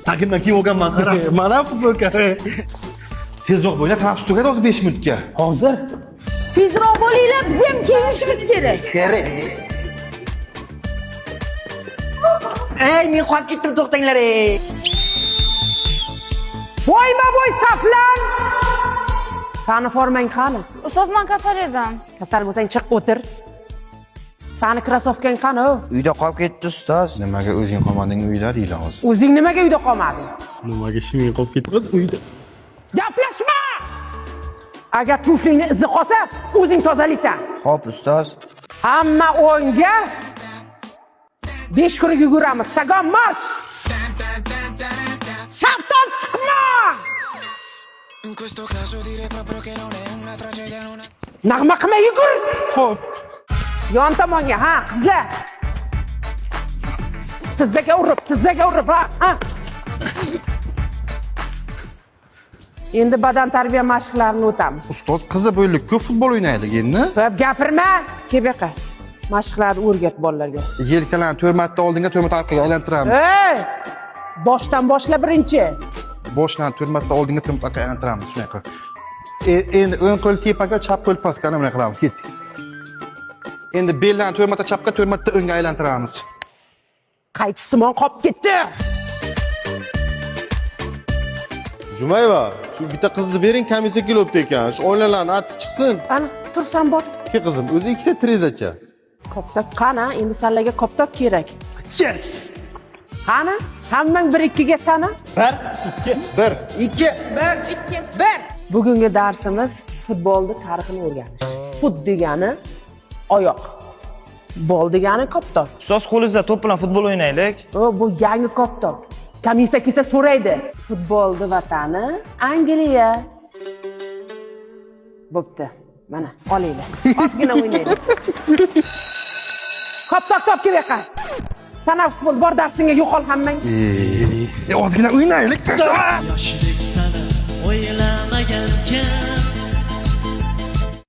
Takimdan keyin olganman, qara. Mana futbolka. Tezroq bo'la, tanaffus tugadi hozir 5 minutga. Hozir. Tezroq bo'linglar, biz ham kiyinishimiz kerak. Kerak. Ey, men qolib ketdim, to'xtanglar ey. Voyma-voy saflan. Sani formang qani? Ustoz, men kasal edim. Kasal bo'lsang chiq o'tir. Sani krasovkang qani? Uyda qolib ketdi ustoz. Nimaga o'zing qolmading uyda deylar hozir. O'zing nimaga uyda qolmading? Nimaga shiming qolib ketdi uyda? Gaplashma! Agar tuflingni izi qolsa, o'zing tozalaysan. Xo'p, ustoz. Hamma o'nga 5 kun yuguramiz. Shagon marsh! Safdan chiqma! Nag'ma qilmay yugur. Xo'p. Yon tomonga, ha, qizlar. Tizzaga urib, ha. Endi badan tarbiya mashqlarini o'tamiz. Ustoz qizi bo'ylik ko'p futbol o'ynaylik endi. Ko'p gapirma, kebaqa. Mashqlarni o'rgat bolalarga. Yelkalarni 4 marta oldinga, 4 marta orqaga aylantiramiz. Ey! Boshdan boshla birinchi. Boshdan 4 marta oldinga, 4 marta orqaga aylantiramiz. Shunday qilib. Endi o'ng qo'l tepaga, chap qo'l pastga nima qilamiz? Ketdik. Endi beldan 4 marta chapga, 4 marta o'ngga aylantiramiz. Qaychisimon qolib ketdi. Jumayeva, shu bitta qizni bering, komissiya kelibdi ekan. Shu oilalarni artib chiqsin. Ana, tursan bor. Ke qizim, o'zi ikkita trezacha. Koptok qani? Endi sanlarga koptok kerak. Yes! Qani? Hammang 1-2 ga sana? 1 2 1. Bugungi darsimiz futbolni tarixini o'rganish. Fut degani oyoq. Bol degani koptok. Ustoz, qo'lingizda to'p bilan futbol o'ynaylik. Bu yangi koptok. Komissiya kelsa so'raydi. Futbolni vatani Angliya. Bo'pti. Mana, olinglar. Ozgina o'ynaylik. Koptok topga beqa. Tanaffus futbol bor darsingga yo'qol hammang. Ozgina o'ynaylik. Yoshlik sana o'ylamagankan